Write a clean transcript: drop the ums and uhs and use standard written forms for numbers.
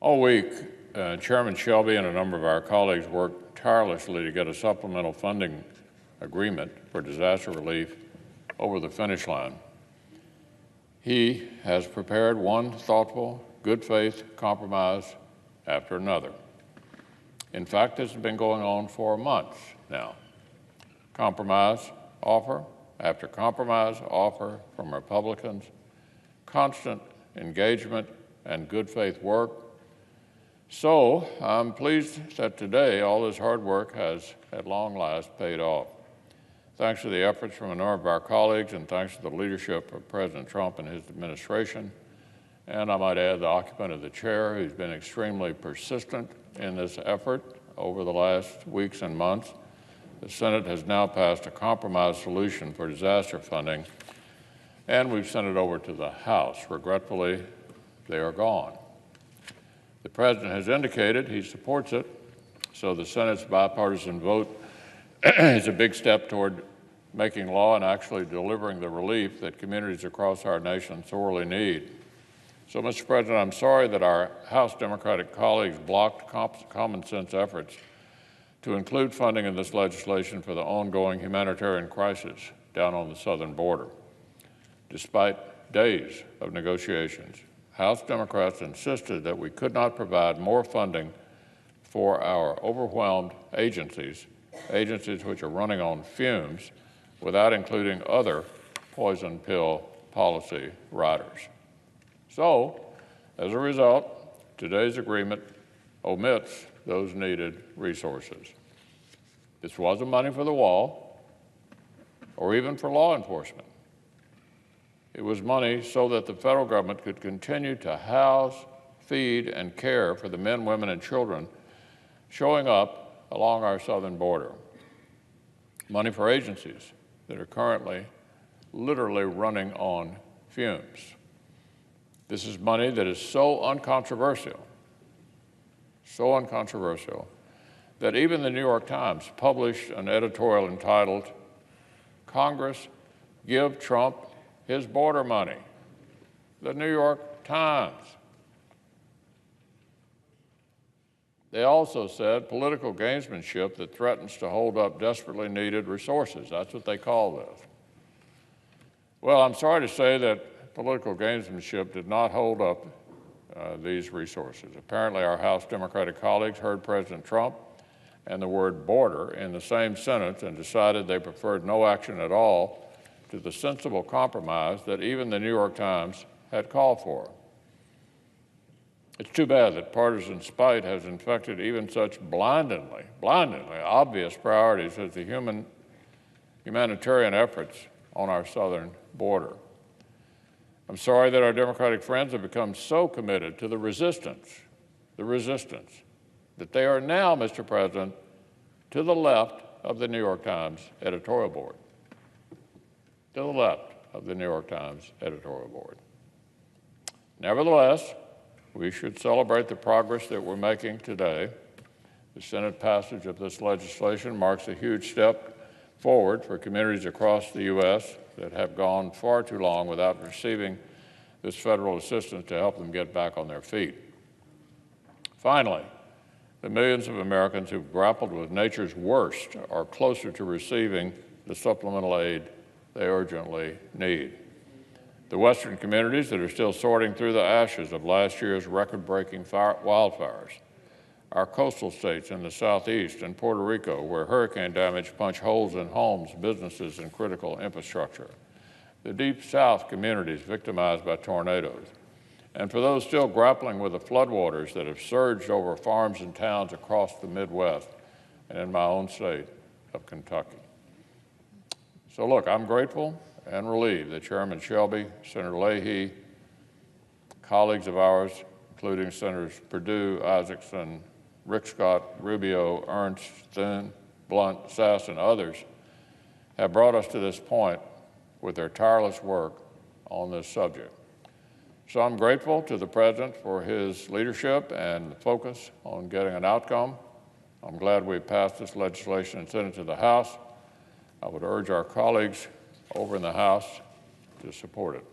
All week, Chairman Shelby and a number of our colleagues worked tirelessly to get a supplemental funding agreement for disaster relief over the finish line. He has prepared one thoughtful, good faith compromise after another. In fact, this has been going on for months now. Compromise offer after compromise offer from Republicans, constant engagement and good faith work. So I'm pleased that today all this hard work has at long last paid off. Thanks to the efforts from a number of our colleagues and thanks to the leadership of President Trump and his administration, and I might add the occupant of the chair who's been extremely persistent in this effort over the last weeks and months, the Senate has now passed a compromise solution for disaster funding, and we've sent it over to the House. Regretfully, they are gone. The President has indicated he supports it, so the Senate's bipartisan vote is a big step toward making law and actually delivering the relief that communities across our nation sorely need. So, Mr. President, I'm sorry that our House Democratic colleagues blocked common sense efforts to include funding in this legislation for the ongoing humanitarian crisis down on the southern border. Despite days of negotiations, House Democrats insisted that we could not provide more funding for our overwhelmed agencies which are running on fumes, without including other poison pill policy riders. So, as a result, today's agreement omits those needed resources. This wasn't money for the wall or even for law enforcement. It was money so that the federal government could continue to house, feed, and care for the men, women, and children showing up along our southern border. Money for agencies that are currently literally running on fumes. This is money that is so uncontroversial, that even the New York Times published an editorial entitled, "Congress, Give Trump His Border Money." The New York Times. They also said political gamesmanship that threatens to hold up desperately needed resources. That's what they call this. Well, I'm sorry to say that political gamesmanship did not hold up these resources. Apparently, our House Democratic colleagues heard President Trump and the word border in the same sentence and decided they preferred no action at all to the sensible compromise that even the New York Times had called for. It's too bad that partisan spite has infected even such blindingly obvious priorities as the humanitarian efforts on our southern border. I'm sorry that our Democratic friends have become so committed to the resistance, that they are now, Mr. President, to the left of the New York Times editorial board. To the left of the New York Times editorial board. Nevertheless, we should celebrate the progress that we're making today. The Senate passage of this legislation marks a huge step forward for communities across the U.S. that have gone far too long without receiving this federal assistance to help them get back on their feet. Finally, the millions of Americans who've grappled with nature's worst are closer to receiving the supplemental aid they urgently need. The western communities that are still sorting through the ashes of last year's record-breaking wildfires, our coastal states in the southeast and Puerto Rico, where hurricane damage punched holes in homes, businesses, and critical infrastructure, the deep south communities victimized by tornadoes, and for those still grappling with the floodwaters that have surged over farms and towns across the Midwest and in my own state of Kentucky. So look, I'm grateful and relieved that Chairman Shelby, Senator Leahy, colleagues of ours, including Senators Perdue, Isaacson, Rick Scott, Rubio, Ernst, Thune, Blunt, Sass, and others, have brought us to this point with their tireless work on this subject. So I'm grateful to the President for his leadership and focus on getting an outcome. I'm glad we passed this legislation and sent it to the House. I would urge our colleagues over in the House to support it.